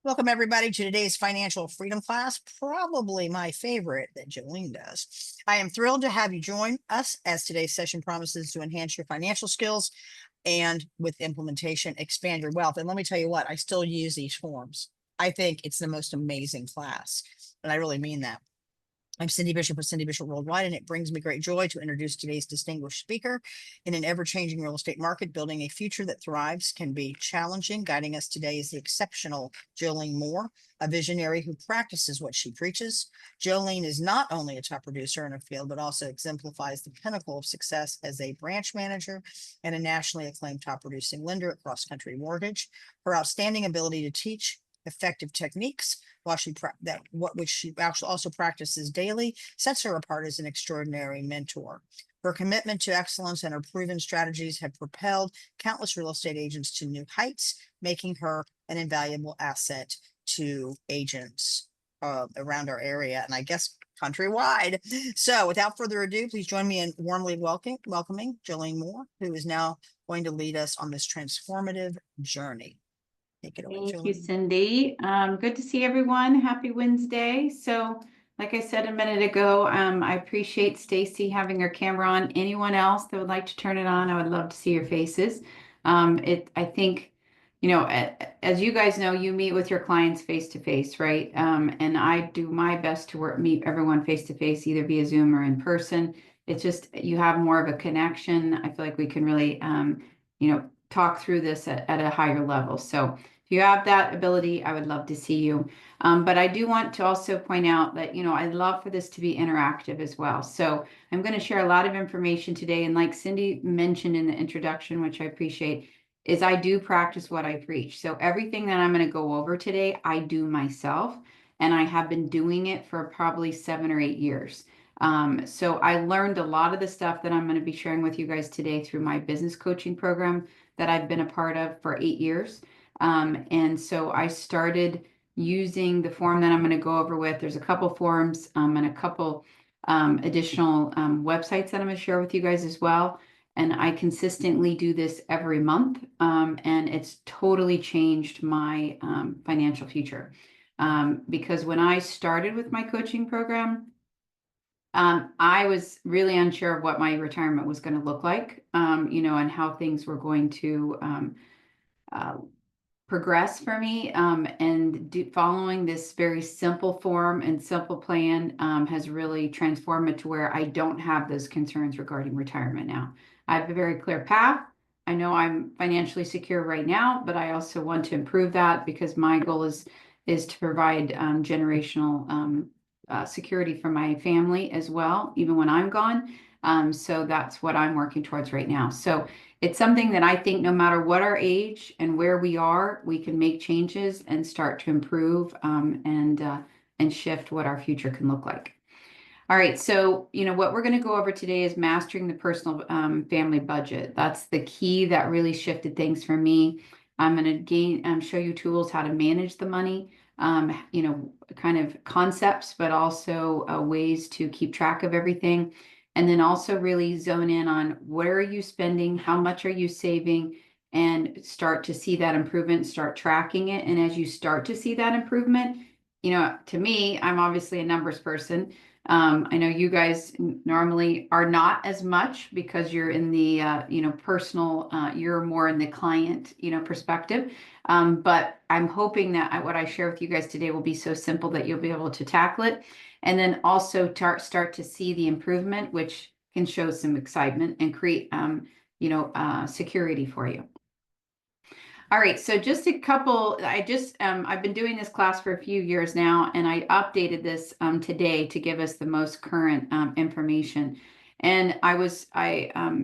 Welcome, everybody, to today's financial freedom class, probably my favorite that Jolene does. I am thrilled to have you join us as today's session promises to enhance your financial skills and with implementation, expand your wealth. And let me tell you what, I still use these forms. I think it's the most amazing class, and I really mean that. I'm Cindy Bishop with Cindy Bishop Worldwide, and it brings me great joy to introduce today's distinguished speaker. In an ever-changing real estate market, building a future that thrives can be challenging. Guiding us today is the exceptional Jolene Moore, a visionary who practices what she preaches. Jolene is not only a top producer in her field, but also exemplifies the pinnacle of success as a branch manager and a nationally acclaimed top producing lender at Cross Country Mortgage. Her outstanding ability to teach effective techniques while which she actually also practices daily sets her apart as an extraordinary mentor. Her commitment to excellence and her proven strategies have propelled countless real estate agents to new heights, making her an invaluable asset to agents around our area, and I guess countrywide. So without further ado, please join me in warmly welcoming Jolene Moore, who is now going to lead us on this transformative journey. Take it away, Thank you, Jolene. Cindy. Good to see everyone. Happy Wednesday. So, like I said a minute ago, I appreciate Stacy having her camera on. Anyone else that would like to turn it on, I would love to see your faces. I think, as you guys know, you meet with your clients face to face, right? And I do my best to meet everyone face to face, either via Zoom or in person. It's just you have more of a connection. I feel like we can really, talk through this at a higher level. So if you have that ability, I would love to see you. But I do want to also point out that, I'd love for this to be interactive as well. So I'm going to share a lot of information today. And like Cindy mentioned in the introduction, which I appreciate, is I do practice what I preach. So everything that I'm going to go over today, I do myself. And I have been doing it for probably 7 or 8 years. So I learned a lot of the stuff that I'm going to be sharing with you guys today through my business coaching program that I've been a part of for 8 years. And so I started using the form that I'm going to go over with. There's a couple forms and a couple additional websites that I'm going to share with you guys as well. And I consistently do this every month. And it's totally changed my financial future. Because when I started with my coaching program, I was really unsure of what my retirement was going to look like, and how things were going to uh, progress for me. And following this very simple form and simple plan has really transformed it to where I don't have those concerns regarding retirement now. I have a very clear path. I know I'm financially secure right now, but I also want to improve that because my goal is to provide generational security for my family as well, even when I'm gone. So that's what I'm working towards right now. So it's something that I think no matter what our age and where we are, we can make changes and start to improve and shift what our future can look like. All right, so what we're going to go over today is mastering the personal family budget. That's the key that really shifted things for me. I'm going to show you tools how to manage the money, kind of concepts, but also ways to keep track of everything. And then also really zone in on where are you spending, how much are you saving, and start to see that improvement, start tracking it. And as you start to see that improvement, to me, I'm obviously a numbers person. I know you guys normally are not as much because you're in the, personal, you're more in the client, perspective. But I'm hoping that what I share with you guys today will be so simple that you'll be able to tackle it. And then also start to see the improvement, which can show some excitement and create, security for you. All right, so just a couple, I've been doing this class for a few years now, and I updated this today to give us the most current information. And I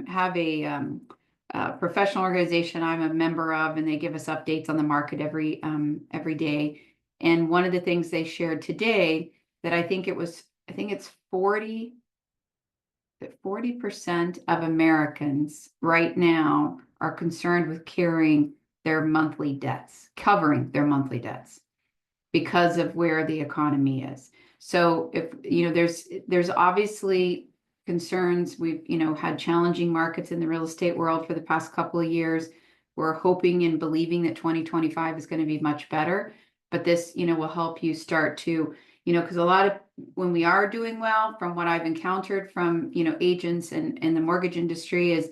have a professional organization I'm a member of, and they give us updates on the market every day. And one of the things they shared today that I think it's 40% of Americans right now are concerned with covering their monthly debts because of where the economy is. So if there's obviously concerns. We've had challenging markets in the real estate world for the past couple of years. We're hoping and believing that 2025 is going to be much better. but this, will help you start to, because a lot of when we are doing well, from what I've encountered from, agents and in the mortgage industry is,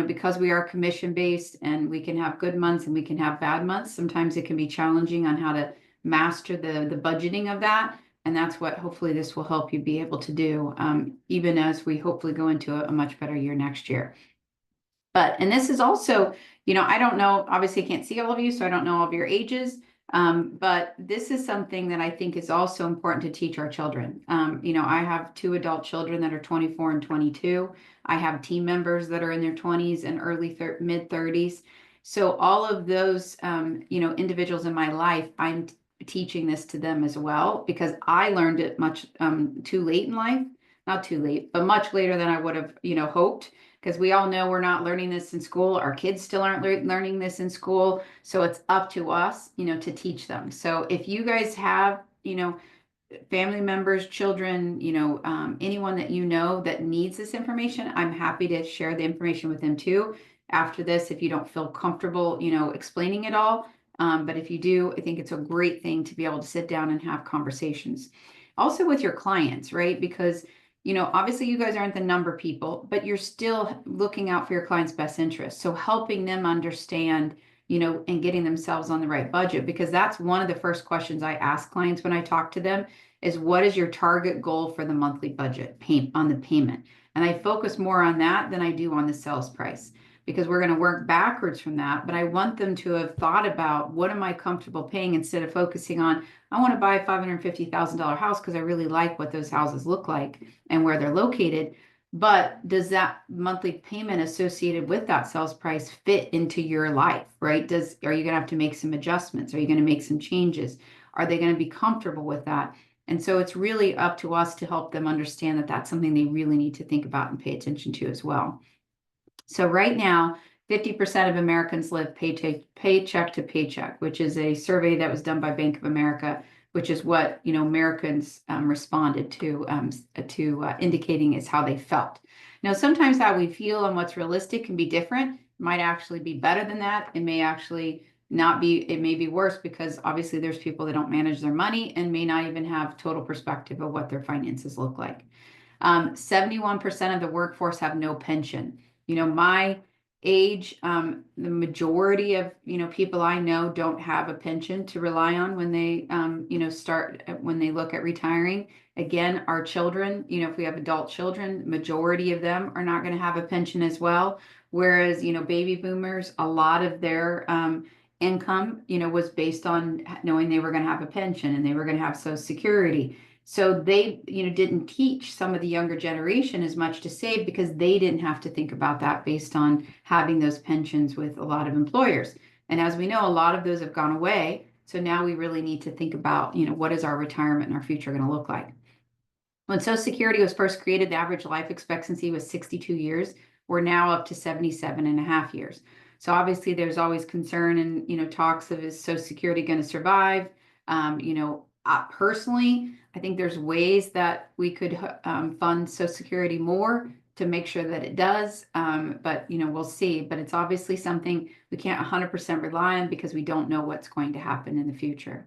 because we are commission based and we can have good months and we can have bad months, sometimes it can be challenging on how to master the budgeting of that. And that's what hopefully this will help you be able to do, even as we hopefully go into a much better year next year. But, and this is also, I don't know, obviously I can't see all of you, so I don't know all of your ages. But this is something that I think is also important to teach our children. I have two adult children that are 24 and 22. I have team members that are in their 20s and mid 30s. So all of those, individuals in my life, I'm teaching this to them as well, because I learned it much too late in life. Not too late, but much later than I would have, hoped, because we all know we're not learning this in school. Our kids still aren't learning this in school. So it's up to us, to teach them. So if you guys have, family members, children, anyone that that needs this information, I'm happy to share the information with them too. After this, if you don't feel comfortable, explaining it all. But if you do, I think it's a great thing to be able to sit down and have conversations. Also with your clients, right? Because obviously you guys aren't the number people, but you're still looking out for your client's best interest. So helping them understand, and getting themselves on the right budget, because that's one of the first questions I ask clients when I talk to them is, what is your target goal for the monthly budget on the payment? And I focus more on that than I do on the sales price, because we're going to work backwards from that. But I want them to have thought about, what am I comfortable paying, instead of focusing on, I want to buy a $550,000 house because I really like what those houses look like and where they're located. But does that monthly payment associated with that sales price fit into your life, right? Are you going to have to make some adjustments? Are you going to make some changes? Are they going to be comfortable with that? And so it's really up to us to help them understand that that's something they really need to think about and pay attention to as well. So right now, 50% of Americans live paycheck to paycheck, which is a survey that was done by Bank of America, which is what Americans responded to indicating is how they felt. Now, sometimes how we feel and what's realistic can be different. It might actually be better than that. It may actually not be. It may be worse, because obviously there's people that don't manage their money and may not even have total perspective of what their finances look like. 71% of the workforce have no pension. My age, the majority of, people I know don't have a pension to rely on when they, when they look at retiring. Again, our children, if we have adult children, majority of them are not going to have a pension as well. Whereas, baby boomers, a lot of their, income, was based on knowing they were going to have a pension and they were going to have Social Security. So they, didn't teach some of the younger generation as much to save, because they didn't have to think about that based on having those pensions with a lot of employers. And as we know, a lot of those have gone away. So now we really need to think about, what is our retirement and our future going to look like? When Social Security was first created, the average life expectancy was 62 years. We're now up to 77 and a half years. So obviously there's always concern and, talks of, is Social Security going to survive? Personally, I think there's ways that we could fund Social Security more to make sure that it does. But, we'll see. But it's obviously something we can't 100% rely on, because we don't know what's going to happen in the future.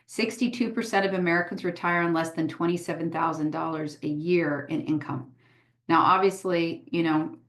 62% of Americans retire on less than $27,000 a year in income. Now, obviously,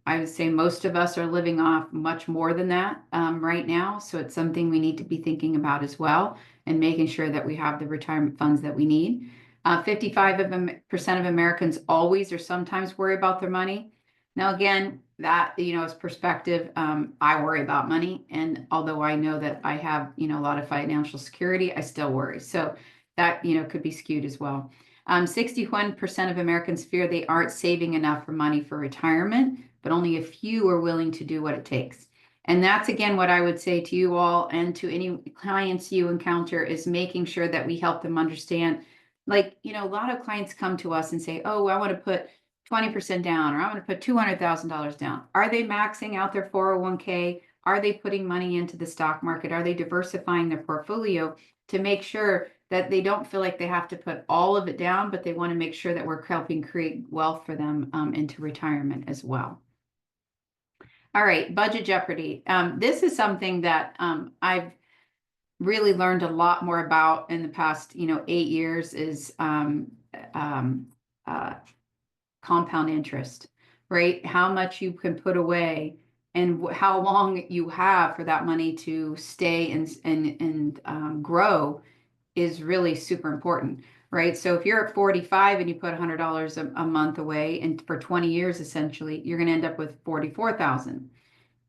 I would say most of us are living off much more than that right now. So it's something we need to be thinking about as well, and making sure that we have the retirement funds that we need. 55% of Americans always or sometimes worry about their money. Now, again, that, is perspective. I worry about money. And although I know that I have, a lot of financial security, I still worry. So that, could be skewed as well. 61% of Americans fear they aren't saving enough for money for retirement, but only a few are willing to do what it takes. And that's, again, what I would say to you all and to any clients you encounter, is making sure that we help them understand. Like, a lot of clients come to us and say, oh, I want to put 20% down, or I want to put $200,000 down. Are they maxing out their 401k? Are they putting money into the stock market? Are they diversifying their portfolio to make sure that they don't feel like they have to put all of it down, but they want to make sure that we're helping create wealth for them into retirement as well? All right, budget jeopardy. This is something that I've really learned a lot more about in the past, 8 years is um, uh, compound interest, right? How much you can put away and how long you have for that money to stay and grow is really super important, right? So if you're at 45 and you put $100 a month away, and for 20 years, essentially, you're going to end up with 44,000.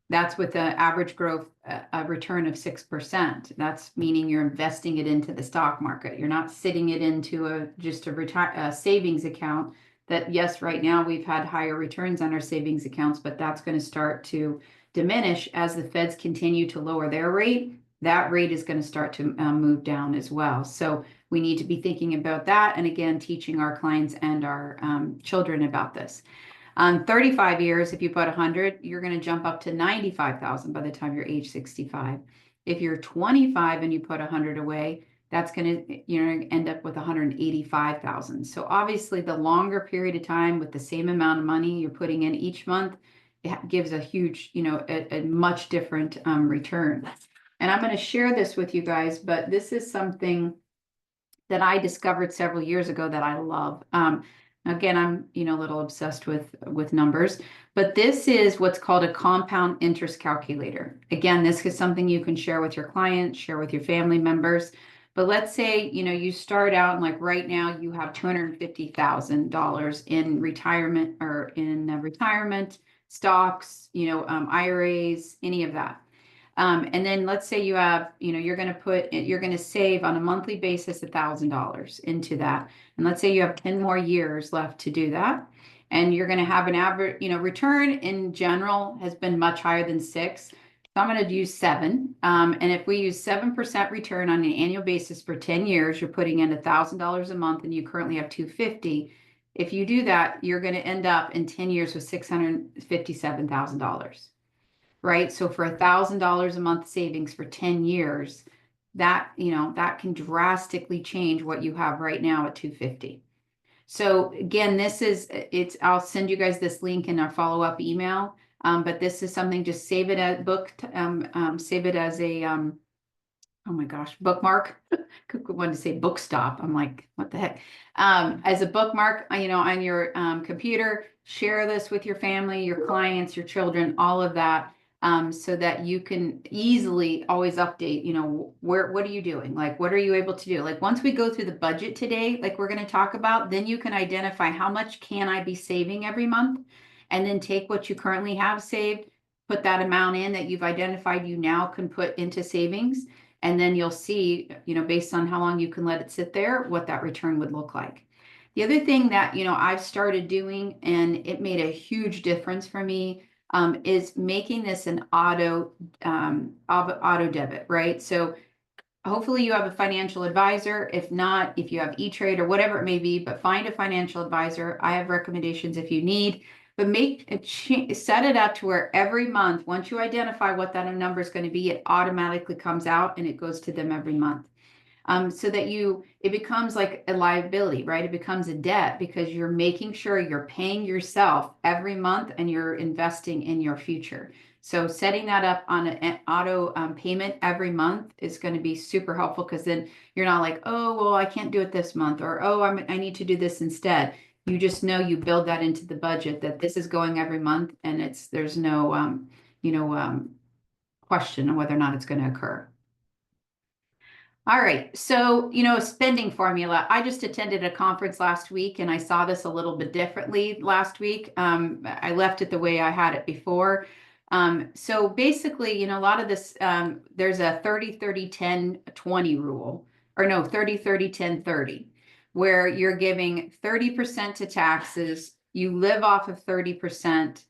That's with an average growth a return of 6%. That's meaning you're investing it into the stock market. You're not sitting it into just a savings account. That, yes, right now we've had higher returns on our savings accounts, but that's going to start to diminish as the feds continue to lower their rate. That rate is going to start to move down as well. So we need to be thinking about that, and again, teaching our clients and our children about this. On 35 years, if you put 100, you're going to jump up to 95,000 by the time you're age 65. If you're 25 and you put 100 away, that's going to, end up with 185,000. So obviously, the longer period of time with the same amount of money you're putting in each month, it gives a huge, a much different return. And I'm going to share this with you guys, but this is something that I discovered several years ago that I love. Again, I'm a little obsessed with numbers, but this is what's called a compound interest calculator. Again, this is something you can share with your clients, share with your family members. But let's say you start out and like right now you have $250,000 in retirement or in retirement stocks, IRAs, any of that. And then let's say you have, you're going to save on a monthly basis $1,000 into that. And let's say you have 10 more years left to do that. And you're going to have an average, return in general has been much higher than 6. So I'm going to use 7. And if we use 7% return on an annual basis for 10 years, you're putting in $1,000 a month and you currently have 250. If you do that, you're going to end up in 10 years with $657,000. Right? So for $1,000 a month savings for 10 years, that can drastically change what you have right now at 250. So again, I'll send you guys this link in our follow-up email. But this is something, just save it as save it as a oh my gosh, bookmark. Wanted to say book stop. I'm like, what the heck? As a bookmark, on your computer, share this with your family, your clients, your children, all of that. So that you can easily always update, what are you doing? Like, what are you able to do? Like, once we go through the budget today, like we're going to talk about, then you can identify how much can I be saving every month, and then take what you currently have saved, put that amount in that you've identified you now can put into savings. And then you'll see, based on how long you can let it sit there, what that return would look like. The other thing that, I've started doing, and it made a huge difference for me, is making this an auto debit, right? So hopefully you have a financial advisor. If not, if you have E-Trade or whatever it may be, but find a financial advisor. I have recommendations if you need, but set it up to where every month, once you identify what that number is going to be, it automatically comes out and it goes to them every month. So that it becomes like a liability, right? It becomes a debt because you're making sure you're paying yourself every month and you're investing in your future. So setting that up on an auto payment every month is going to be super helpful, because then you're not like, oh, well, I can't do it this month, or, oh, I need to do this instead. You just know you build that into the budget that this is going every month, and there's no, question on whether or not it's going to occur. All right. So, spending formula. I just attended a conference last week and I saw this a little bit differently last week. I left it the way I had it before. So basically, a lot of this, there's a 30-30-10-20 rule, or no, 30-30-10-30, where you're giving 30% to taxes, you live off of 30%,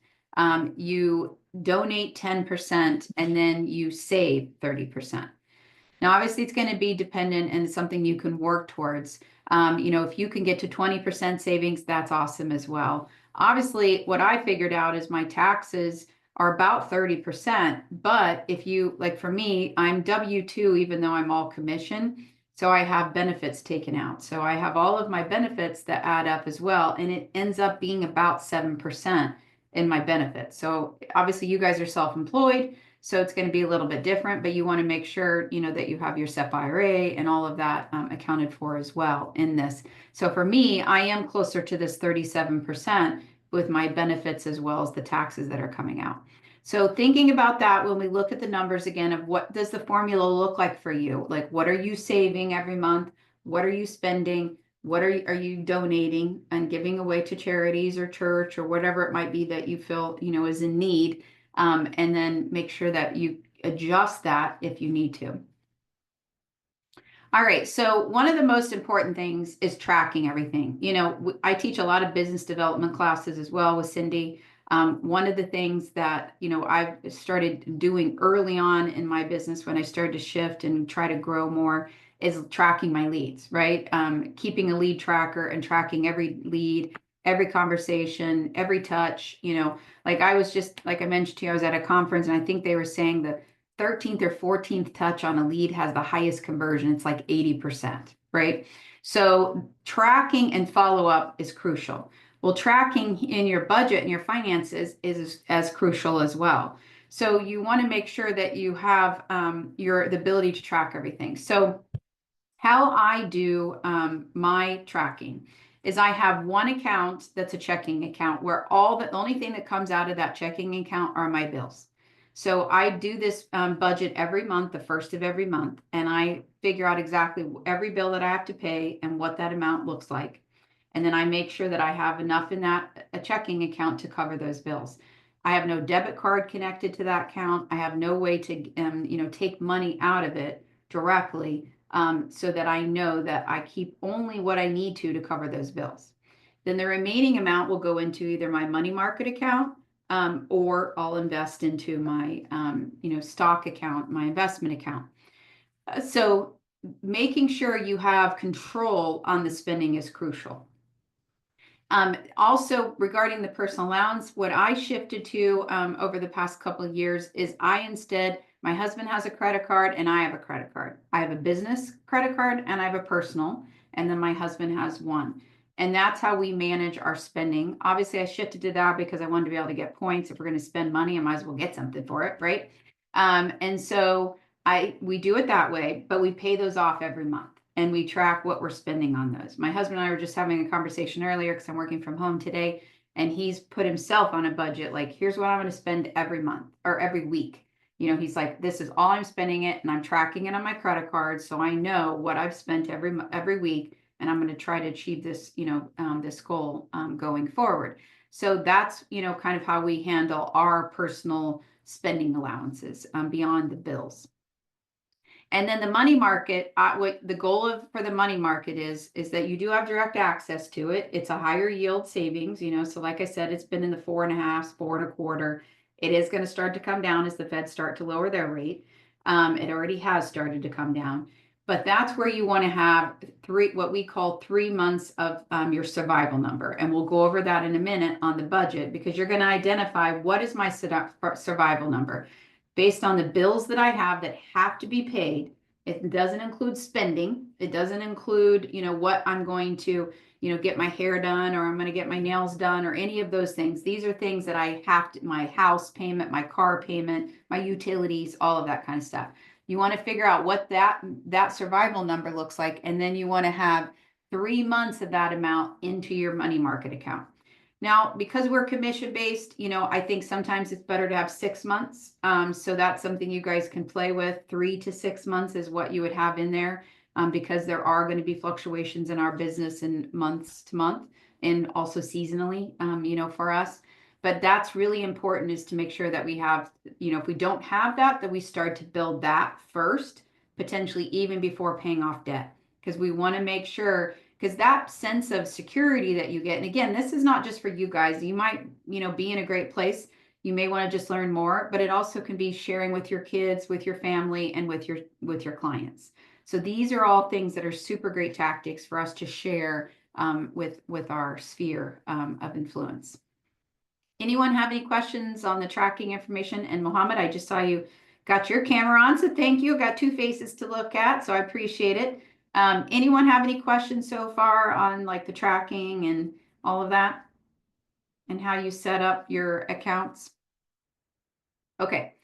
you donate 10%, and then you save 30%. Now, obviously, it's going to be dependent and something you can work towards. If you can get to 20% savings, that's awesome as well. Obviously, what I figured out is my taxes are about 30%. But if you, like for me, I'm W-2, even though I'm all commission. So I have benefits taken out. So I have all of my benefits that add up as well. And it ends up being about 7% in my benefits. So obviously, you guys are self-employed. So it's going to be a little bit different, but you want to make sure, that you have your SEP IRA and all of that accounted for as well in this. So for me, I am closer to this 37% with my benefits as well as the taxes that are coming out. So thinking about that, when we look at the numbers again of what does the formula look like for you? Like, what are you saving every month? What are you spending? What are you donating and giving away to charities or church or whatever it might be that you feel, is in need? And then make sure that you adjust that if you need to. All right, so one of the most important things is tracking everything. I teach a lot of business development classes as well with Cindy. One of the things that, I've started doing early on in my business when I started to shift and try to grow more is tracking my leads, right? Keeping a lead tracker and tracking every lead, every conversation, every touch, like like I mentioned to you, I was at a conference and I think they were saying that 13th or 14th touch on a lead has the highest conversion. It's like 80%, right? So tracking and follow up is crucial. Well, tracking in your budget and your finances is as crucial as well. So you want to make sure that you have the ability to track everything. So how I do my tracking is I have one account that's a checking account where the only thing that comes out of that checking account are my bills. So I do this budget every month, the first of every month, and I figure out exactly every bill that I have to pay and what that amount looks like. And then I make sure that I have enough in a checking account to cover those bills. I have no debit card connected to that account. I have no way to, take money out of it directly, so that I know that I keep only what I need to cover those bills. Then the remaining amount will go into either my money market account, or I'll invest into my, stock account, my investment account. So making sure you have control on the spending is crucial. Also, regarding the personal allowance, what I shifted to over the past couple of years is my husband has a credit card and I have a credit card. I have a business credit card and I have a personal, and then my husband has one. And that's how we manage our spending. Obviously, I shifted to that because I wanted to be able to get points. If we're going to spend money, I might as well get something for it, right? And so we do it that way, but we pay those off every month and we track what we're spending on those. My husband and I were just having a conversation earlier because I'm working from home today, and he's put himself on a budget. Like, here's what I'm going to spend every month or every week. He's like, this is all I'm spending it, and I'm tracking it on my credit card, so I know what I've spent every week, and I'm going to try to achieve this, this goal going forward. So that's, kind of how we handle our personal spending allowances beyond the bills. And then the money market, what the goal for the money market is that you do have direct access to it. It's a higher yield savings, so like I said, it's been in the 4.5, 4.25. It is going to start to come down as the Feds start to lower their rate. It already has started to come down, but that's where you want to have what we call 3 months of your survival number. And we'll go over that in a minute on the budget, because you're going to identify what is my survival number based on the bills that I have that have to be paid. It doesn't include spending. It doesn't include, what I'm going to, get my hair done, or I'm going to get my nails done, or any of those things. These are things that I have to, my house payment, my car payment, my utilities, all of that kind of stuff. You want to figure out what that survival number looks like, and then you want to have 3 months of that amount into your money market account. Now, because we're commission based, I think sometimes it's better to have 6 months. So that's something you guys can play with. 3 to 6 months is what you would have in there, because there are going to be fluctuations in our business in months to month, and also seasonally, for us. But that's really important, is to make sure that we have, if we don't have that, that we start to build that first, potentially even before paying off debt, because we want to make sure, because that sense of security that you get, and again, this is not just for you guys. You might, be in a great place. You may want to just learn more, but it also can be sharing with your kids, with your family, and with your clients. So these are all things that are super great tactics for us to share with our sphere of influence. Anyone have any questions on the tracking information? And Mohammed, I just saw you got your camera on, so thank you. Got 2 faces to look at, so I appreciate it. Anyone have any questions so far on like the tracking and all of that, and how you set up your accounts? Okay,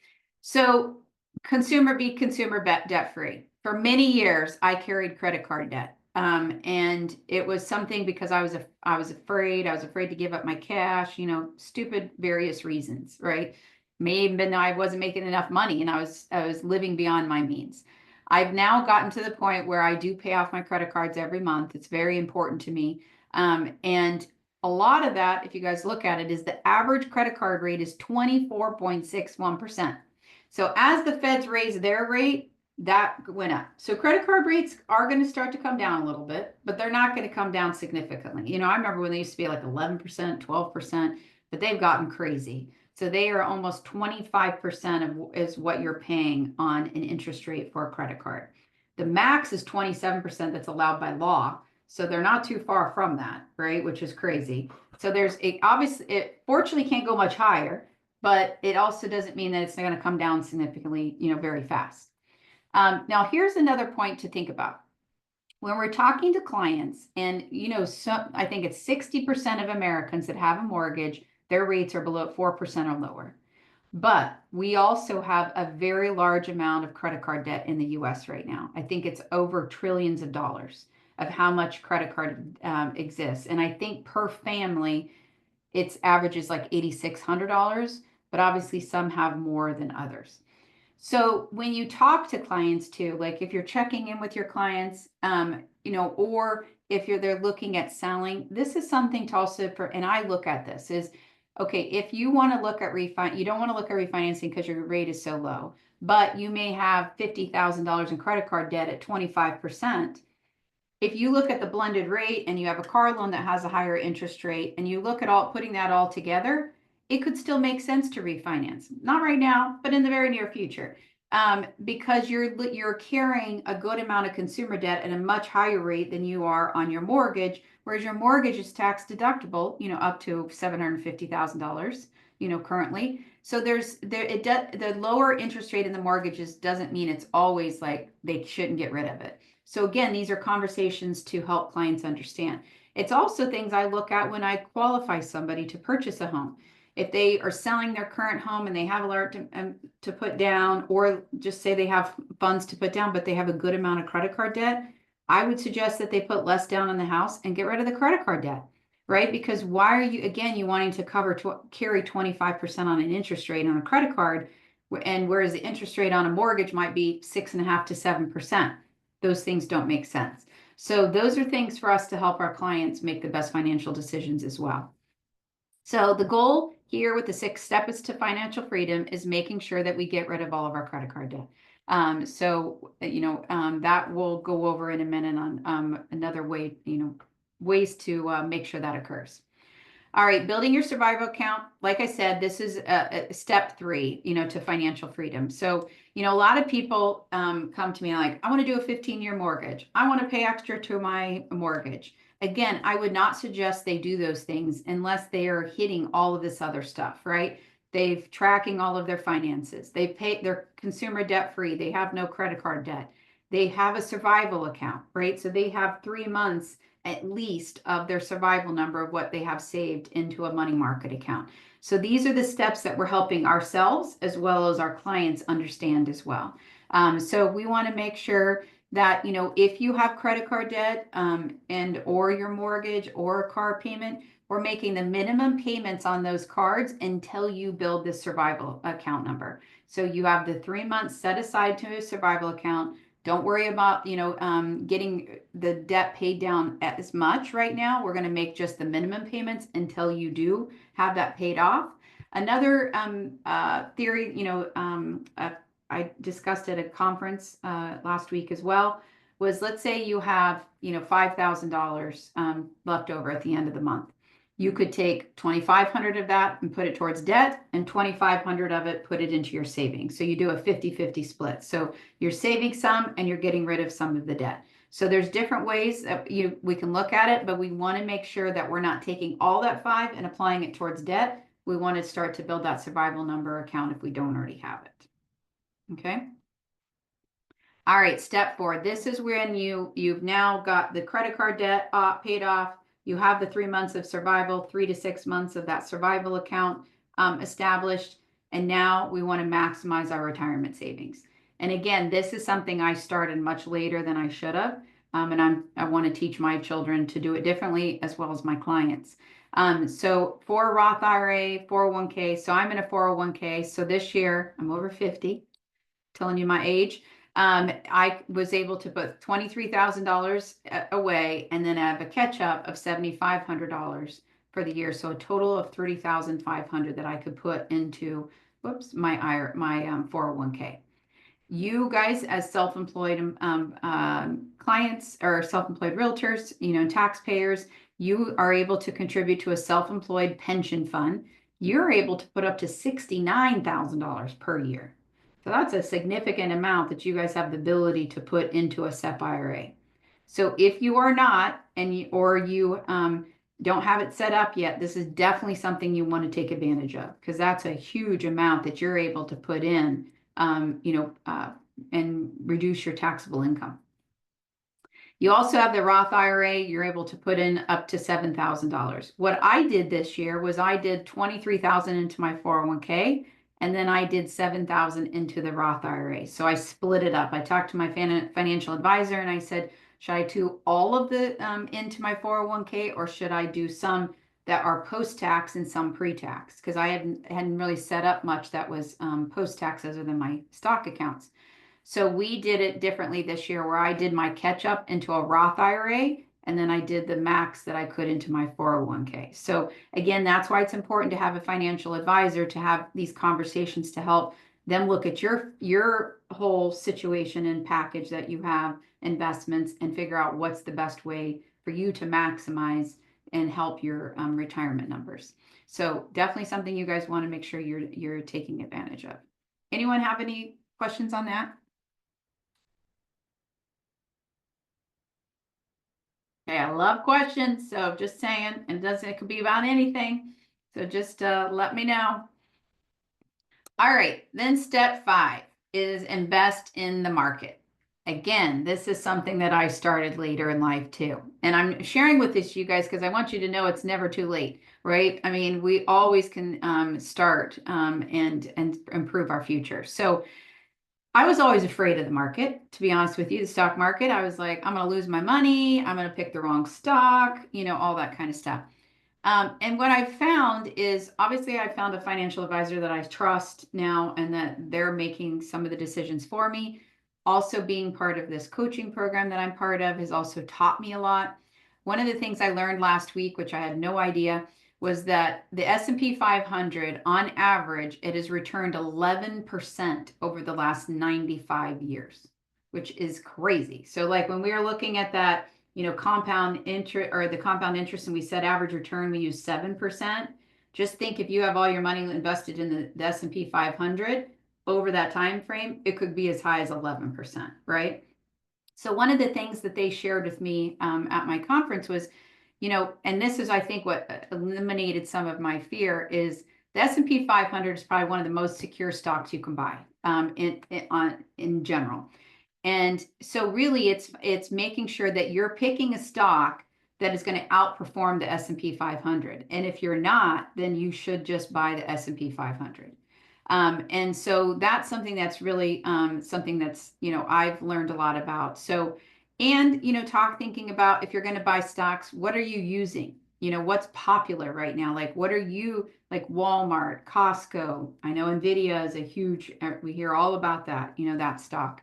So consumer debt free. For many years, I carried credit card debt. And it was something because I was afraid. I was afraid to give up my cash, stupid various reasons, right? Maybe even though I wasn't making enough money and I was living beyond my means. I've now gotten to the point where I do pay off my credit cards every month. It's very important to me. And a lot of that, if you guys look at it, is the average credit card rate is 24.61%. So as the feds raise their rate, that went up. So credit card rates are going to start to come down a little bit, but they're not going to come down significantly. I remember when they used to be like 11%, 12%, but they've gotten crazy. So they are almost 25% of is what you're paying on an interest rate for a credit card. The max is 27% that's allowed by law. So they're not too far from that, right? Which is crazy. So it fortunately can't go much higher, but it also doesn't mean that it's going to come down significantly, very fast. Now, here's another point to think about. When we're talking to clients, and I think it's 60% of Americans that have a mortgage, their rates are below 4% or lower. But we also have a very large amount of credit card debt in the US right now. I think it's over trillions of dollars of how much credit card exists. And I think per family, its average is like $8,600, but obviously some have more than others. So when you talk to clients too, like if you're checking in with your clients, or if they're looking at selling, this is something to also and I look at this is, okay, if you want to look at you don't want to look at refinancing because your rate is so low, but you may have $50,000 in credit card debt at 25%. If you look at the blended rate and you have a car loan that has a higher interest rate and you look at putting that all together, it could still make sense to refinance. Not right now, but in the very near future. Because you're carrying a good amount of consumer debt at a much higher rate than you are on your mortgage, whereas your mortgage is tax deductible, up to $750,000, currently. So the lower interest rate in the mortgages doesn't mean it's always like they shouldn't get rid of it. So again, these are conversations to help clients understand. It's also things I look at when I qualify somebody to purchase a home. If they are selling their current home and they have a lot to put down, or just say they have funds to put down, but they have a good amount of credit card debt, I would suggest that they put less down on the house and get rid of the credit card debt, right? Because why are you wanting to carry 25% on an interest rate on a credit card, and whereas the interest rate on a mortgage might be 6.5 to 7%. Those things don't make sense. So those are things for us to help our clients make the best financial decisions as well. So the goal here with the 6 steps to financial freedom is making sure that we get rid of all of our credit card debt. That we'll go over in a minute on another way, ways to make sure that occurs. All right, building your survival account. Like I said, this is step 3, to financial freedom. So, a lot of people come to me like, I want to do a 15-year mortgage. I want to pay extra to my mortgage. Again, I would not suggest they do those things unless they are hitting all of this other stuff, right? They've tracking all of their finances. They're consumer debt free. They have no credit card debt. They have a survival account, right? So they have 3 months at least of their survival number of what they have saved into a money market account. So these are the steps that we're helping ourselves as well as our clients understand as well. So we want to make sure that, if you have credit card debt and or your mortgage or a car payment, we're making the minimum payments on those cards until you build the survival account number. So you have the 3 months set aside to a survival account. Don't worry about, getting the debt paid down as much right now. We're going to make just the minimum payments until you do have that paid off. Another theory, I discussed at a conference last week as well, was let's say you have, $5,000 left over at the end of the month. You could take 2,500 of that and put it towards debt, and 2,500 of it put it into your savings. So you do a 50-50 split. So you're saving some and you're getting rid of some of the debt. So there's different ways that we can look at it, but we want to make sure that we're not taking all that 5 and applying it towards debt. We want to start to build that survival number account if we don't already have it. Okay. All right, step 4. This is when you've now got the credit card debt paid off. You have the 3 months of survival, 3 to 6 months of that survival account established. And now we want to maximize our retirement savings. And again, this is something I started much later than I should have. And I want to teach my children to do it differently as well as my clients. So for Roth IRA, 401k, so I'm in a 401k. So this year I'm over 50, telling you my age. I was able to put $23,000 away, and then I have a catch up of $7,500 for the year. So a total of $30,500 that I could put into, my 401k. You guys as self-employed clients or self-employed realtors, taxpayers, you are able to contribute to a self-employed pension fund. You're able to put up to $69,000 per year. So that's a significant amount that you guys have the ability to put into a SEP IRA. So if you are not, or you don't have it set up yet, this is definitely something you want to take advantage of, because that's a huge amount that you're able to put in, and reduce your taxable income. You also have the Roth IRA. You're able to put in up to $7,000. What I did this year was I did 23,000 into my 401k, and then I did 7,000 into the Roth IRA. So I split it up. I talked to my financial advisor and I said, should I do all of the into my 401k, or should I do some that are post-tax and some pre-tax? Because I hadn't really set up much that was post-tax other than my stock accounts. So we did it differently this year, where I did my catch up into a Roth IRA, and then I did the max that I could into my 401k. So again, that's why it's important to have a financial advisor, to have these conversations to help them look at your whole situation and package that you have, investments, and figure out what's the best way for you to maximize and help your retirement numbers. So definitely something you guys want to make sure you're taking advantage of. Anyone have any questions on that? Okay, I love questions, so just saying, and it could be about anything. So just let me know. All right, then step 5 is invest in the market. Again, this is something that I started later in life too. And I'm sharing with this you guys because I want you to know it's never too late, right? I mean, we always can start and improve our future. So I was always afraid of the market, to be honest with you, the stock market. I was like, I'm going to lose my money. I'm going to pick the wrong stock, all that kind of stuff. And what I've found is, obviously, I found a financial advisor that I trust now, and that they're making some of the decisions for me. Also, being part of this coaching program that I'm part of has also taught me a lot. One of the things I learned last week, which I had no idea, was that the S&P 500, on average, it has returned 11% over the last 95 years, which is crazy. So like when we were looking at that, compound interest, or the compound interest, and we said average return, we use 7%. Just think, if you have all your money invested in the S&P 500 over that time frame, it could be as high as 11%, right? So one of the things that they shared with me at my conference was, and this is, I think, what eliminated some of my fear, is the S&P 500 is probably one of the most secure stocks you can buy in general. And so really it's making sure that you're picking a stock that is going to outperform the S&P 500. And if you're not, then you should just buy the S&P 500. And so that's something that's really something that's, I've learned a lot about. So, and, thinking about, if you're going to buy stocks, what are you using? What's popular right now? Like, what are you, like Walmart, Costco? I know Nvidia is a huge, we hear all about that, that stock.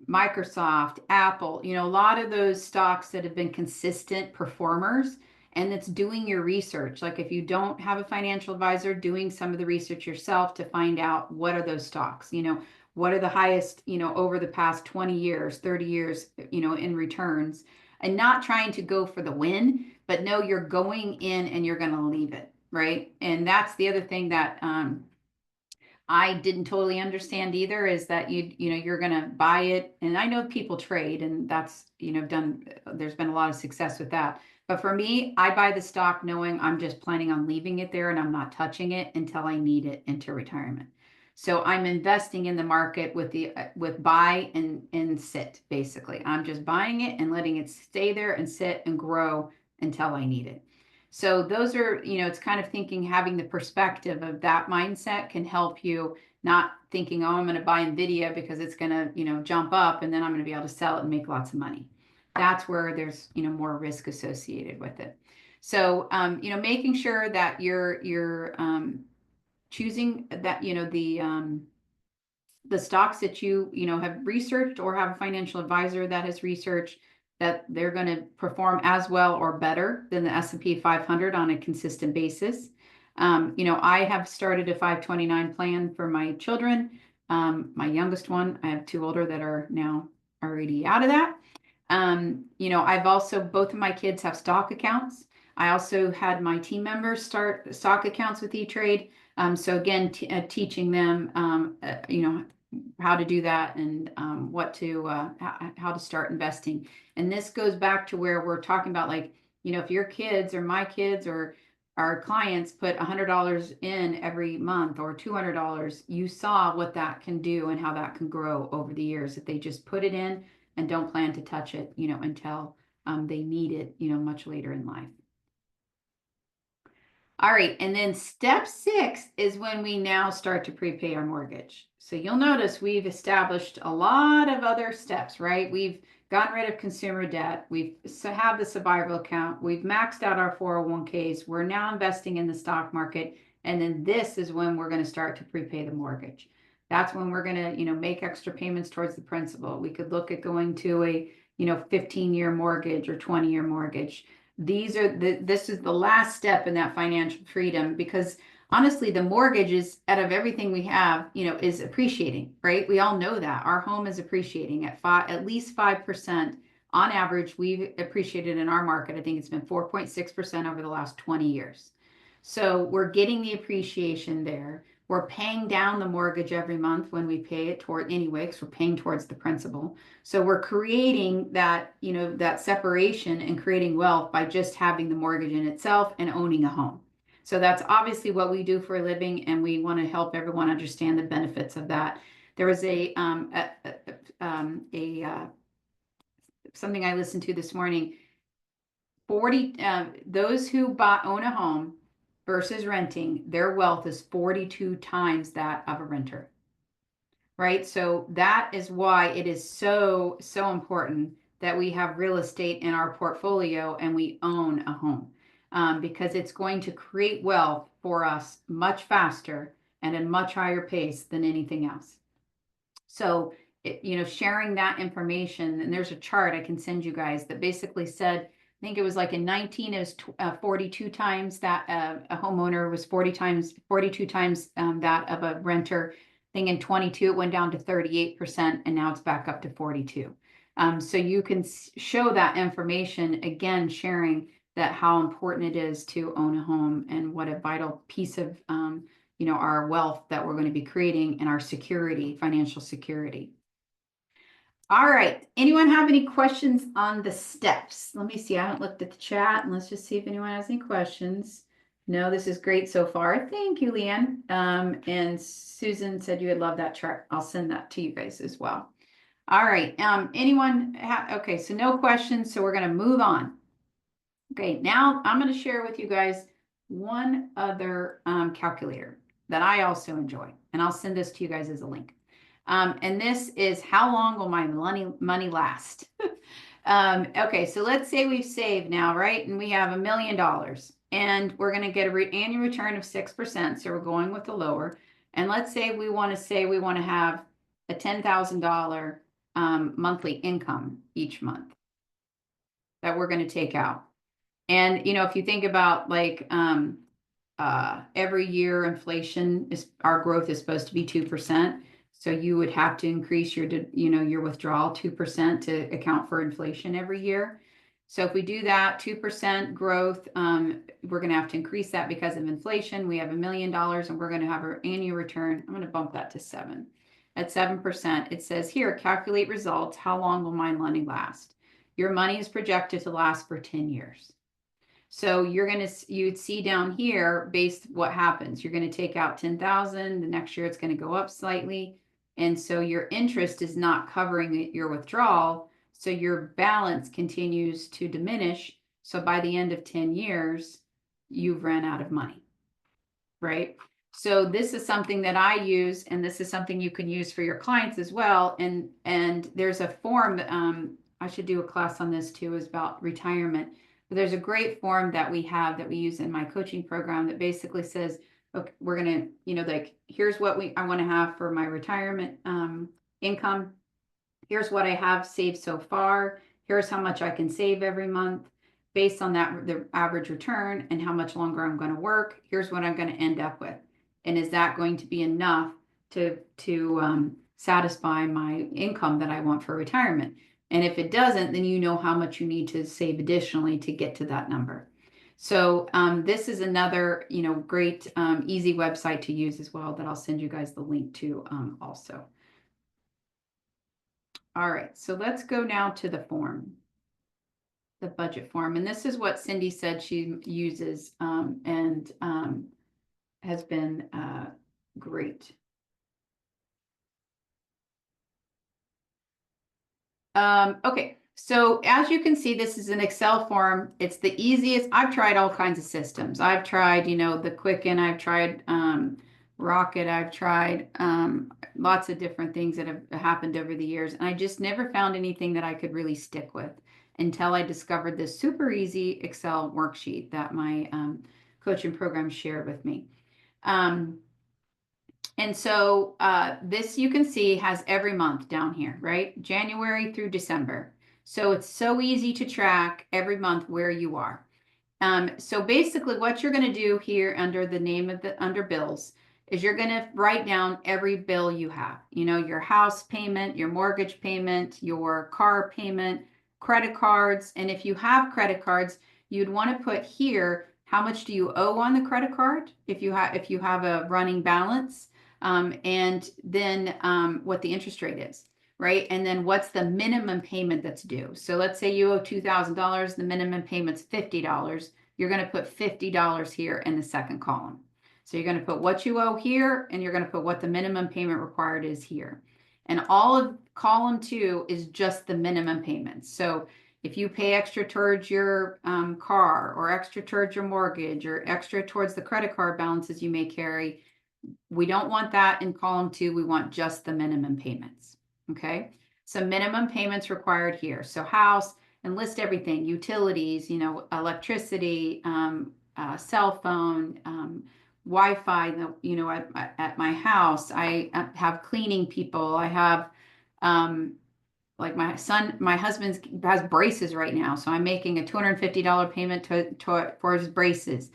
Microsoft, Apple, a lot of those stocks that have been consistent performers, and it's doing your research. Like, if you don't have a financial advisor, doing some of the research yourself to find out what are those stocks, what are the highest, over the past 20 years, 30 years, in returns, and not trying to go for the win, but know you're going in and you're going to leave it, right? And that's the other thing that, I didn't totally understand either, is that you're going to buy it. And I know people trade, and that's, there's been a lot of success with that. But for me, I buy the stock knowing I'm just planning on leaving it there, and I'm not touching it until I need it into retirement. So I'm investing in the market with buy and sit, basically. I'm just buying it and letting it stay there and sit and grow until I need it. So those are, it's kind of thinking, having the perspective of that mindset can help you, not thinking, oh, I'm going to buy Nvidia because it's going to, jump up and then I'm going to be able to sell it and make lots of money. That's where there's, more risk associated with it. So, making sure that you're choosing that, the stocks that you have researched, or have a financial advisor that has researched, that they're going to perform as well or better than the S&P 500 on a consistent basis. I have started a 529 plan for my children. My youngest one, I have two older that are now already out of that. I've also, both of my kids have stock accounts. I also had my team members start stock accounts with E-Trade. So again, teaching them, how to do that, and how to start investing. And this goes back to where we're talking about, like, if your kids or my kids or our clients put $100 in every month, or $200, you saw what that can do and how that can grow over the years if they just put it in and don't plan to touch it, until they need it, much later in life. All right, and then step 6 is when we now start to prepay our mortgage. So you'll notice we've established a lot of other steps, right? We've gotten rid of consumer debt. We've have the survival account. We've maxed out our 401ks. We're now investing in the stock market. And then this is when we're going to start to prepay the mortgage. That's when we're going to, make extra payments towards the principal. We could look at going to a, 15-year mortgage or 20-year mortgage. This is the last step in that financial freedom, because honestly, the mortgage is, out of everything we have, is appreciating, right? We all know that our home is appreciating at least 5% on average. We've appreciated in our market. I think it's been 4.6% over the last 20 years. So we're getting the appreciation there. We're paying down the mortgage every month when we pay it toward anyway, because we're paying towards the principal. So we're creating that, that separation and creating wealth by just having the mortgage in itself and owning a home. So that's obviously what we do for a living, and we want to help everyone understand the benefits of that. There was something I listened to this morning. Those who own a home versus renting, their wealth is 42 times that of a renter. Right? So that is why it is so, so important that we have real estate in our portfolio and we own a home, because it's going to create wealth for us much faster and at a much higher pace than anything else. So, sharing that information, and there's a chart I can send you guys that basically said, I think it was like in 19, it was 42 times that a homeowner was 42 times that of a renter. I think in 22 it went down to 38%, and now it's back up to 42. So you can show that information, again, sharing that how important it is to own a home, and what a vital piece of our wealth that we're going to be creating, and our security, financial security. All right. Anyone have any questions on the steps? Let me see. I haven't looked at the chat, and let's just see if anyone has any questions. No, this is great so far. Thank you, Leanne. And Susan said you would love that chart. I'll send that to you guys as well. All right. Anyone? Okay. So no questions. So we're going to move on. Okay. Now I'm going to share with you guys one other calculator that I also enjoy, and I'll send this to you guys as a link. And this is, how long will my money last? Okay, so let's say we've saved now, right? And we have $1 million, and we're going to get an annual return of 6%. So we're going with the lower. And let's say we want to have a $10,000 monthly income each month that we're going to take out. And, if you think about, like, every year inflation our growth is supposed to be 2%. So you would have to increase your withdrawal 2% to account for inflation every year. So if we do that 2% growth, we're going to have to increase that because of inflation. We have $1 million, and we're going to have our annual return. I'm going to bump that to 7. At 7%, it says here, calculate results. How long will my money last? Your money is projected to last for 10 years. So you'd see down here, based what happens. You're going to take out 10,000. The next year it's going to go up slightly. And so your interest is not covering your withdrawal. So your balance continues to diminish. So by the end of 10 years, you've ran out of money, right? So this is something that I use, and this is something you can use for your clients as well. And there's a form, I should do a class on this too, is about retirement. But there's a great form that we have that we use in my coaching program that basically says, okay, we're gonna, like, here's what I want to have for my retirement income. Here's what I have saved so far. Here's how much I can save every month based on that, the average return, and how much longer I'm going to work. Here's what I'm going to end up with. And is that going to be enough to satisfy my income that I want for retirement? And if it doesn't, then you know how much you need to save additionally to get to that number. So this is another, great, easy website to use as well that I'll send you guys the link to also. All right, so let's go now to the form, the budget form. And this is what Cindy said she uses and has been great. Okay, so as you can see, this is an Excel form. It's the easiest. I've tried all kinds of systems. I've tried, the Quicken. I've tried Rocket. I've tried lots of different things that have happened over the years. And I just never found anything that I could really stick with until I discovered this super easy Excel worksheet that my coaching program shared with me. And so this you can see has every month down here, right? January through December. So it's so easy to track every month where you are. So basically what you're going to do here under the name of under bills is you're going to write down every bill you have, your house payment, your mortgage payment, your car payment, credit cards. And if you have credit cards, you'd want to put here, how much do you owe on the credit card if you have a running balance, and then what the interest rate is, right? And then what's the minimum payment that's due? So let's say you owe $2,000, the minimum payment's $50. You're going to put $50 here in the second column. So you're going to put what you owe here, and you're going to put what the minimum payment required is here. And all of column 2 is just the minimum payments. So if you pay extra towards your car, or extra towards your mortgage, or extra towards the credit card balances you may carry, we don't want that in column 2. We want just the minimum payments. Okay. So minimum payments required here. So house, and list everything, utilities, electricity, cell phone, Wi-Fi, at my house. I have cleaning people. I have, like my husband has braces right now. So I'm making a $250 payment for his braces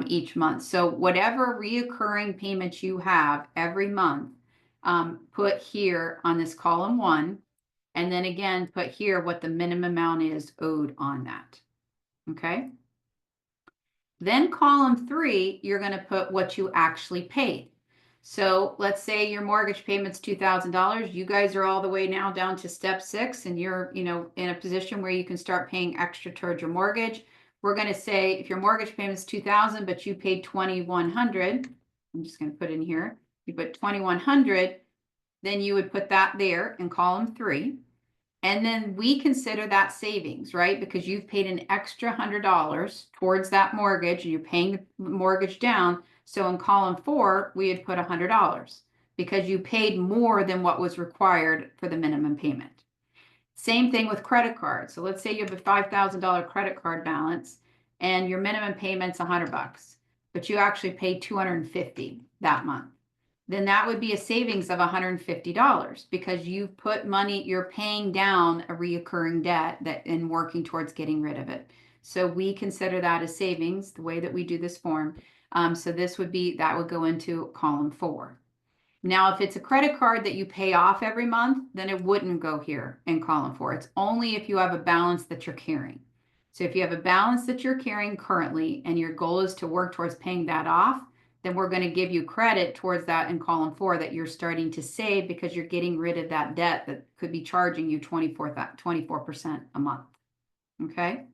each month. So whatever reoccurring payments you have every month, put here on this column 1. And then again, put here what the minimum amount is owed on that. Okay. Then column 3, you're going to put what you actually paid. So let's say your mortgage payment's $2,000. You guys are all the way now down to step 6, and you're, in a position where you can start paying extra towards your mortgage. We're going to say if your mortgage payment's $2,000, but you paid $2,100, I'm just going to put in here, you put $2,100, then you would put that there in column 3. And then we consider that savings, right? Because you've paid an extra $100 towards that mortgage, and you're paying the mortgage down. So in column 4, we had put $100 because you paid more than what was required for the minimum payment. Same thing with credit cards. So let's say you have a $5,000 credit card balance and your minimum payment's $100, but you actually paid $250 that month. Then that would be a savings of $150 because you've put money, you're paying down a reoccurring debt and working towards getting rid of it. So we consider that as savings, the way that we do this form. So that would go into column 4. Now, if it's a credit card that you pay off every month, then it wouldn't go here in column 4. It's only if you have a balance that you're carrying. So if you have a balance that you're carrying currently and your goal is to work towards paying that off, then we're going to give you credit towards that in column 4 that you're starting to save because you're getting rid of that debt that could be charging you 24% a month. Okay.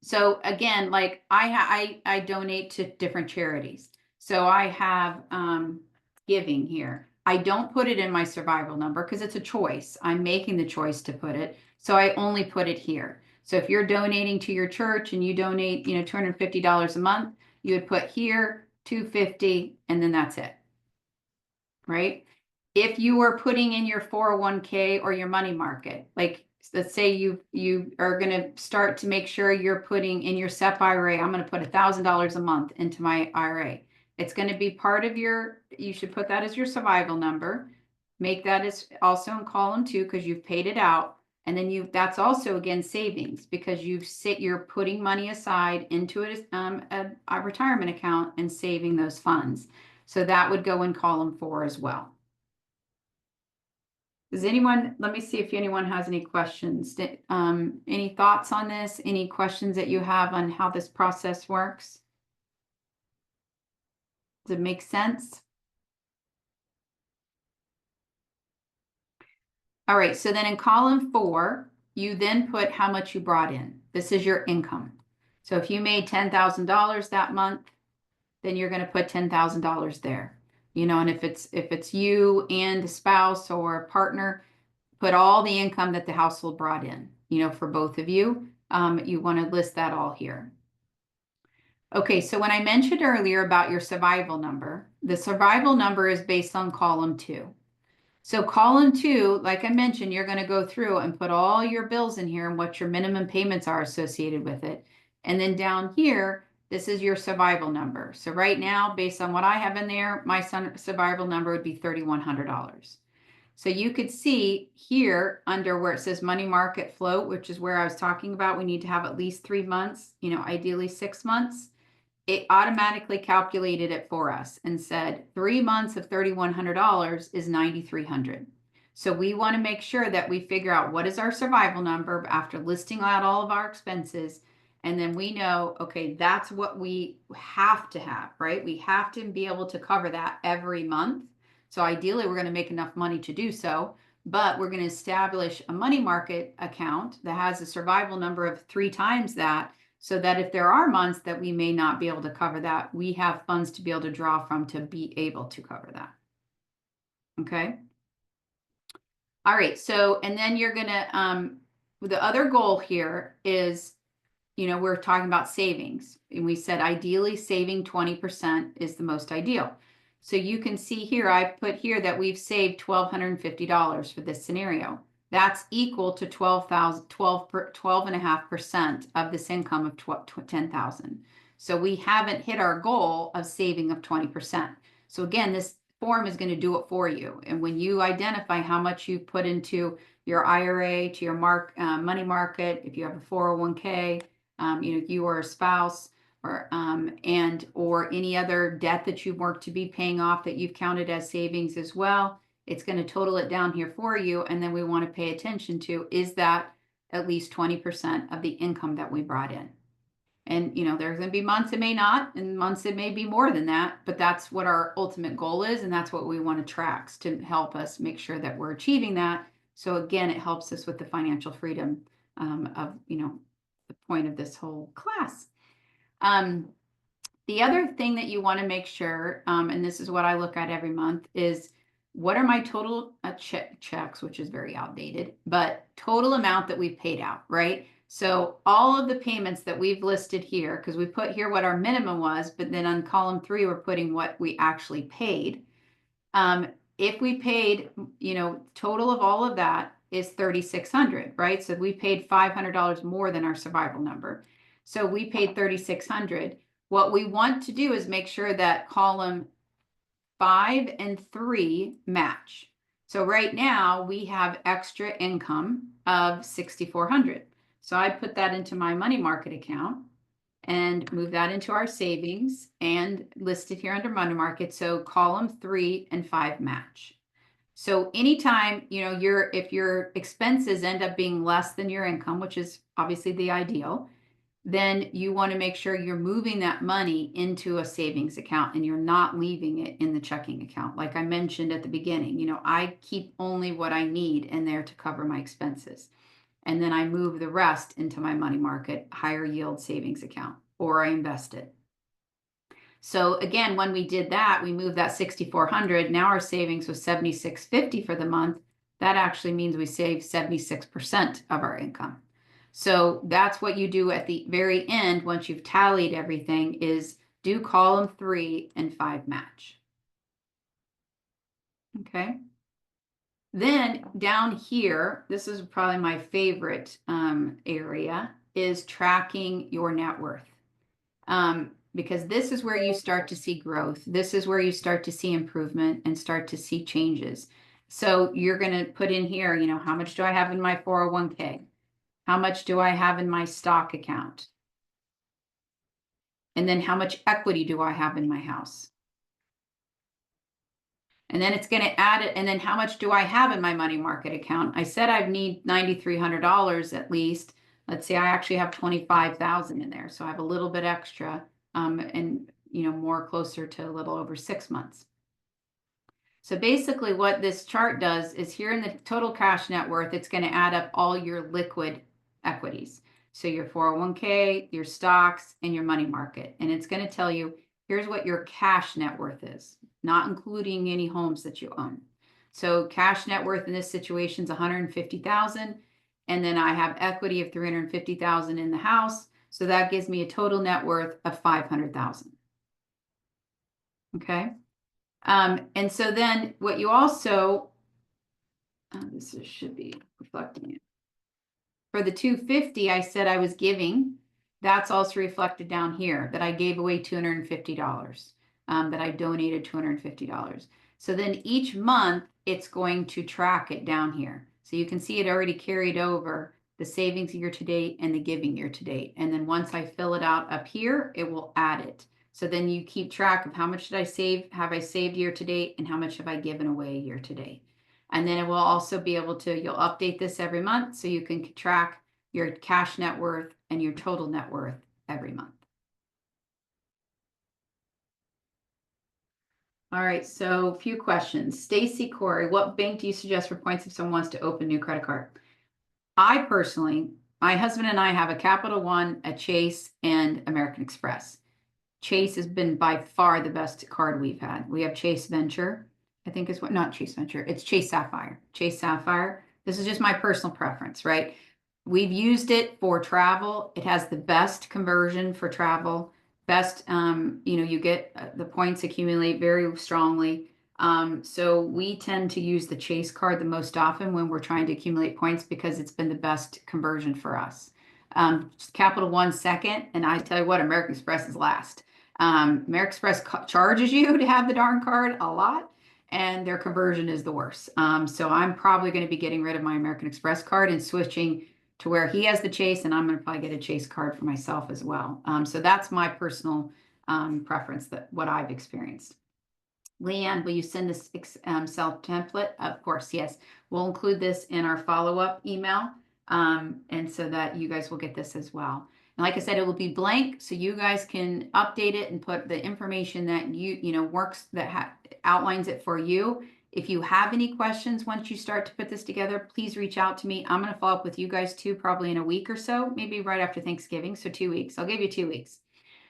So again, like I donate to different charities. So I have giving here. I don't put it in my survival number because it's a choice. I'm making the choice to put it. So I only put it here. So if you're donating to your church and you donate, $250 a month, you would put here 250, and then that's it, right? If you are putting in your 401k or your money market, like let's say you are going to start to make sure you're putting in your SEP IRA, I'm going to put $1,000 a month into my IRA. It's going to be part of you should put that as your survival number. Make that as also in column 2 because you've paid it out. And then that's also again savings because you're putting money aside into a retirement account and saving those funds. So that would go in column 4 as well. Let me see if anyone has any questions. Any thoughts on this? Any questions that you have on how this process works? Does it make sense? All right, so then in column 4, you then put how much you brought in. This is your income. So if you made $10,000 that month, then you're going to put $10,000 there. And if it's you and a spouse or a partner, put all the income that the household brought in, for both of you. You want to list that all here. Okay, so when I mentioned earlier about your survival number, the survival number is based on column 2. So column 2, like I mentioned, you're going to go through and put all your bills in here and what your minimum payments are associated with it. And then down here, this is your survival number. So right now, based on what I have in there, my survival number would be $3,100. So you could see here under where it says money market float, which is where I was talking about, we need to have at least 3 months, ideally 6 months. It automatically calculated it for us and said 3 months of $3,100 is $9,300. So we want to make sure that we figure out what is our survival number after listing out all of our expenses. And then we know, okay, that's what we have to have, right? We have to be able to cover that every month. So ideally, we're going to make enough money to do so, but we're going to establish a money market account that has a survival number of 3 times that, so that if there are months that we may not be able to cover that, we have funds to be able to draw from to be able to cover that. Okay. All right. So, and then you're going to, the other goal here is, we're talking about savings. And we said ideally saving 20% is the most ideal. So you can see here, I put here that we've saved $1,250 for this scenario. That's equal to 12.5% of this income of 10,000. So we haven't hit our goal of saving of 20%. So again, this form is going to do it for you. And when you identify how much you put into your IRA, to your money market, if you have a 401k, you or a spouse, or any other debt that you've worked to be paying off that you've counted as savings as well. It's going to total it down here for you. And then we want to pay attention to, is that at least 20% of the income that we brought in? And, there's going to be months it may not, and months it may be more than that, but that's what our ultimate goal is. And that's what we want to track to help us make sure that we're achieving that. So again, it helps us with the financial freedom of, the point of this whole class. The other thing that you want to make sure, and this is what I look at every month, is what are my total checks, which is very outdated, but total amount that we've paid out, right? So all of the payments that we've listed here, because we put here what our minimum was, but then on column 3, we're putting what we actually paid. If we paid, total of all of that is $3,600, right? So we paid $500 more than our survival number. So we paid $3,600. What we want to do is make sure that column 5 and 3 match. So right now we have extra income of $6,400. So I put that into my money market account and move that into our savings and list it here under money market. So column 3 and 5 match. So anytime, if your expenses end up being less than your income, which is obviously the ideal, then you want to make sure you're moving that money into a savings account and you're not leaving it in the checking account. Like I mentioned at the beginning, I keep only what I need in there to cover my expenses. And then I move the rest into my money market, higher yield savings account, or I invest it. So again, when we did that, we moved that $6,400. Now our savings was $7,650 for the month. That actually means we saved 76% of our income. So that's what you do at the very end once you've tallied everything is do column 3 and 5 match. Okay. Then down here, this is probably my favorite area, is tracking your net worth. Because this is where you start to see growth. This is where you start to see improvement and start to see changes. So you're going to put in here, you know, how much do I have in my 401k? How much do I have in my stock account? And then how much equity do I have in my house? And then it's going to add it. And then how much do I have in my money market account? I said I need $9,300 at least. Let's say I actually have 25,000 in there. So I have a little bit extra, and you know, more closer to a little over 6 months. So basically what this chart does is here in the total cash net worth, it's going to add up all your liquid equities. So your 401k, your stocks, and your money market. And it's going to tell you, here's what your cash net worth is, not including any homes that you own. So cash net worth in this situation is 150,000. And then I have equity of 350,000 in the house. So that gives me a total net worth of 500,000. Okay. And so then what you also, this should be reflecting it. For the 250, I said I was giving. That's also reflected down here that I gave away $250, that I donated $250. So then each month it's going to track it down here. So you can see it already carried over the savings year to date and the giving year to date. And then once I fill it out up here, it will add it. So then you keep track of how much did I save, have I saved year to date, and how much have I given away year to date. And then it will also be able to, you'll update this every month so you can track your cash net worth and your total net worth every month. All right, so a few questions. Stacy Corey, what bank do you suggest for points if someone wants to open a new credit card? I personally, my husband and I have a Capital One, a Chase, and American Express. Chase has been by far the best card we've had. We have Chase Venture, I think is what, not Chase Venture, it's Chase Sapphire. Chase Sapphire. This is just my personal preference, right? We've used it for travel. It has the best conversion for travel. Best, you know, you get the points accumulate very strongly. So we tend to use the Chase card the most often when we're trying to accumulate points because it's been the best conversion for us. Capital One second, and I tell you what, American Express is last. American Express charges you to have the darn card a lot, and their conversion is the worst. So I'm probably going to be getting rid of my American Express card and switching to where he has the Chase, and I'm going to probably get a Chase card for myself as well. So that's my personal preference, that what I've experienced. Leanne, will you send this self template? Of course, yes. We'll include this in our follow-up email, and so that you guys will get this as well. And like I said, it will be blank, so you guys can update it and put the information that you know works, that outlines it for you. If you have any questions once you start to put this together, please reach out to me. I'm going to follow up with you guys too, probably in a week or so, maybe right after Thanksgiving. So 2 weeks. I'll give you 2 weeks.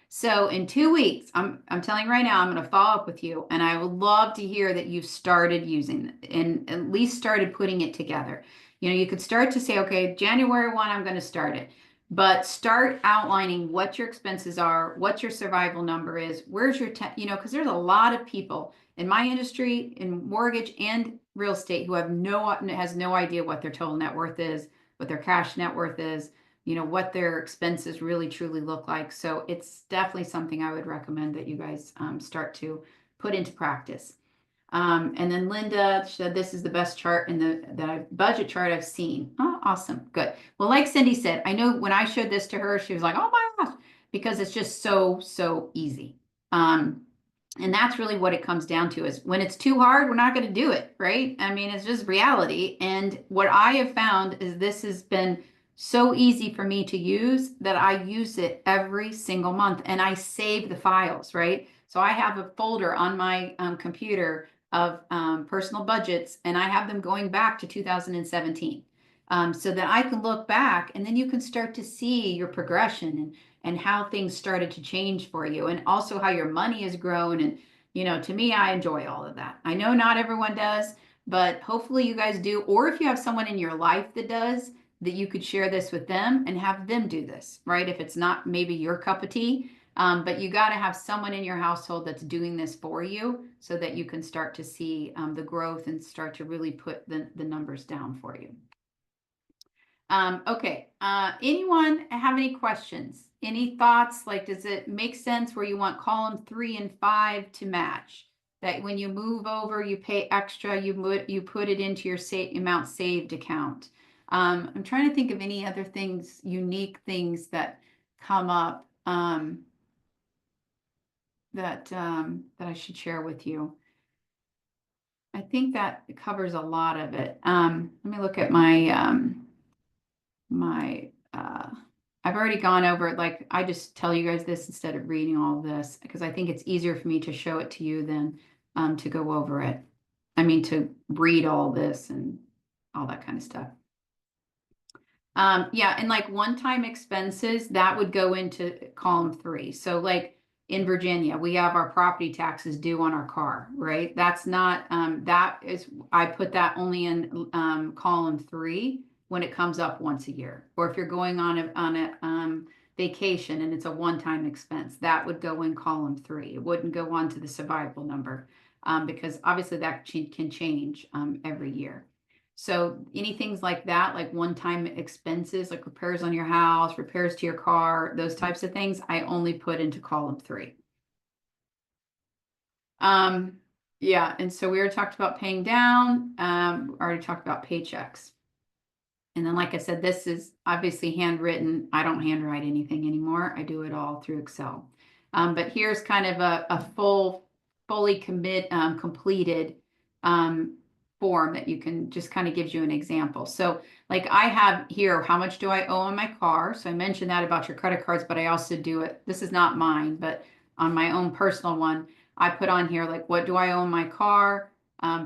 So in 2 weeks, I'm telling you right now, I'm going to follow up with you, and I would love to hear that you've started using it and at least started putting it together. You know, you could start to say, okay, January 1, I'm going to start it, but start outlining what your expenses are, what your survival number is, where's your, you know, because there's a lot of people in my industry, in mortgage and real estate, who have no idea what their total net worth is, what their cash net worth is, you know, what their expenses really truly look like. So it's definitely something I would recommend that you guys start to put into practice. And then Linda said this is the best chart in the budget chart I've seen. Oh, awesome. Good. Well, like Cindy said, I know when I showed this to her, she was like, oh my gosh, because it's just so easy. And that's really what it comes down to, is when it's too hard, we're not going to do it, right? I mean, it's just reality. And what I have found is this has been so easy for me to use that I use it every single month, and I save the files, right? So I have a folder on my computer of personal budgets, and I have them going back to 2017, so that I can look back, and then you can start to see your progression and how things started to change for you, and also how your money has grown. And, you know, to me, I enjoy all of that. I know not everyone does, but hopefully you guys do. Or if you have someone in your life that does, that you could share this with them and have them do this, right? If it's not maybe your cup of tea, but you got to have someone in your household that's doing this for you so that you can start to see the growth and start to really put the numbers down for you. Okay. Anyone have any questions? Any thoughts? Like, does it make sense where you want column 3 and 5 to match? That when you move over, you pay extra, you put it into your amount saved account. I'm trying to think of any other things, unique things that come up that I should share with you. I think that covers a lot of it. Let me look at I've already gone over it. Like, I just tell you guys this instead of reading all of this because I think it's easier for me to show it to you than to go over it. I mean, to read all this and all that kind of stuff. Yeah, and like one-time expenses, that would go into column 3. So like in Virginia, we have our property taxes due on our car, right? That's not, I put that only in column 3 when it comes up once a year. Or if you're going on a vacation and it's a one-time expense, that would go in column 3. It wouldn't go on to the survival number because obviously that can change every year. So anything like that, like one-time expenses, like repairs on your house, repairs to your car, those types of things, I only put into column 3. Yeah, and so we already talked about paying down, already talked about paychecks. And then, like I said, this is obviously handwritten. I don't handwrite anything anymore. I do it all through Excel. But here's kind of a fully completed form that you can just kind of gives you an example. So like I have here, how much do I owe on my car? So I mentioned that about your credit cards, but I also do it. This is not mine, but on my own personal one, I put on here, like, what do I owe on my car?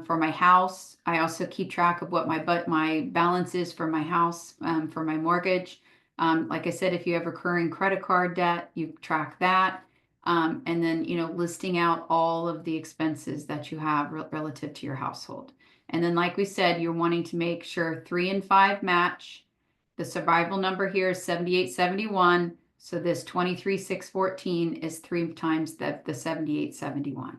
For my house, I also keep track of what my balance is for my house, for my mortgage. Like I said, if you have recurring credit card debt, you track that. And then, listing out all of the expenses that you have relative to your household. And then, like we said, you're wanting to make sure 3 and 5 match. The survival number here is 7871. So this 23,614 is 3 times the 7871.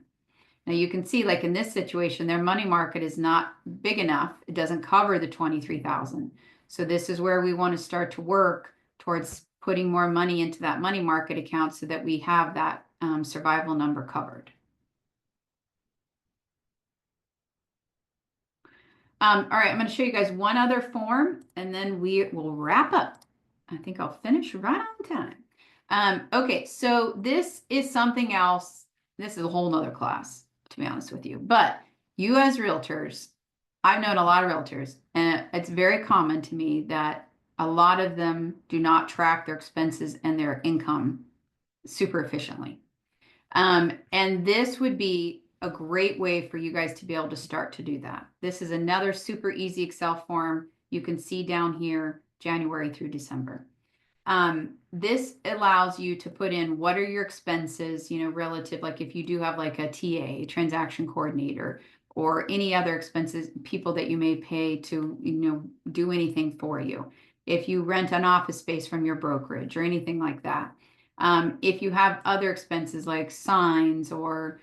Now you can see, like in this situation, their money market is not big enough. It doesn't cover the 23,000. So this is where we want to start to work towards putting more money into that money market account so that we have that survival number covered. All right, I'm going to show you guys one other form and then we will wrap up. I think I'll finish right on time. Okay, so this is something else. This is a whole nother class, to be honest with you. But you as realtors, I've known a lot of realtors, and it's very common to me that a lot of them do not track their expenses and their income super efficiently. And this would be a great way for you guys to be able to start to do that. This is another super easy Excel form. You can see down here, January through December. This allows you to put in what are your expenses, relative, like if you do have like a TA, transaction coordinator, or any other expenses, people that you may pay to, do anything for you. If you rent an office space from your brokerage or anything like that. If you have other expenses like signs or,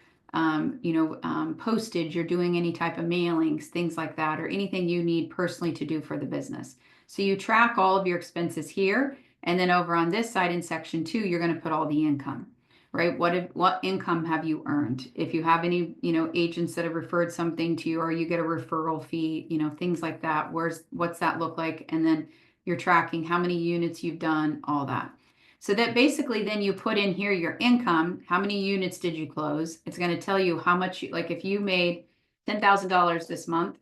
postage, you're doing any type of mailings, things like that, or anything you need personally to do for the business. So you track all of your expenses here. And then over on this side in section 2, you're going to put all the income, right? What income have you earned? If you have any, agents that have referred something to you, or you get a referral fee, things like that. What's that look like? And then you're tracking how many units you've done, all that. So that basically then you put in here your income. How many units did you close? It's going to tell you how much, like if you made $10,000 this month,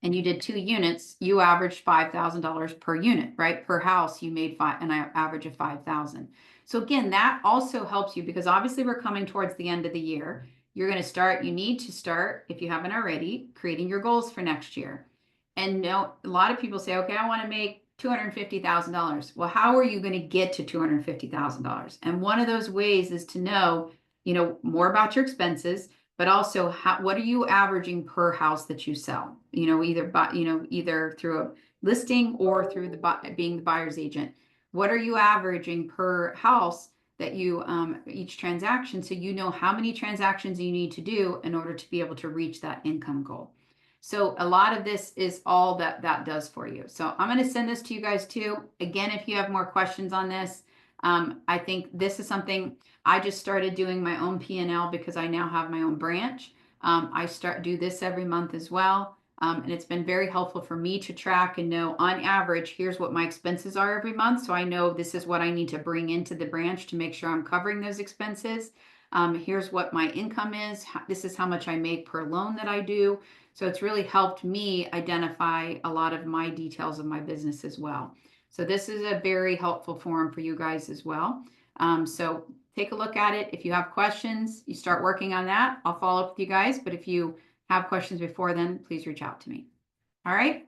and you did 2 units, you averaged $5,000 per unit, right? Per house, you made an average of 5,000. So again, that also helps you because obviously we're coming towards the end of the year. You need to start, if you haven't already, creating your goals for next year. And a lot of people say, okay, I want to make $250,000. Well, how are you going to get to $250,000? And one of those ways is to know, more about your expenses, but also what are you averaging per house that you sell? Either through listing or through being the buyer's agent. What are you averaging per house that you each transaction, so you know how many transactions you need to do in order to be able to reach that income goal. So a lot of this is all that does for you. So I'm going to send this to you guys too. Again, if you have more questions on this, I think this is something I just started doing my own P&L because I now have my own branch. I do this every month as well. And it's been very helpful for me to track and know on average, here's what my expenses are every month. So I know this is what I need to bring into the branch to make sure I'm covering those expenses. Here's what my income is. This is how much I make per loan that I do. So it's really helped me identify a lot of my details of my business as well. So this is a very helpful forum for you guys as well. So take a look at it. If you have questions, you start working on that. I'll follow up with you guys. But if you have questions before then, please reach out to me. All right.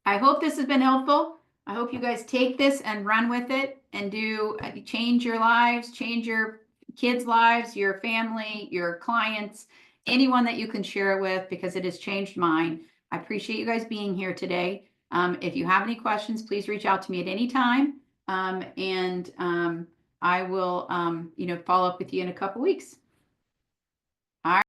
I hope this has been helpful. I hope you guys take this and run with it and do change your lives, change your kids' lives, your family, your clients, anyone that you can share it with, because it has changed mine. I appreciate you guys being here today. If you have any questions, please reach out to me at any time. I will, follow up with you in a couple weeks.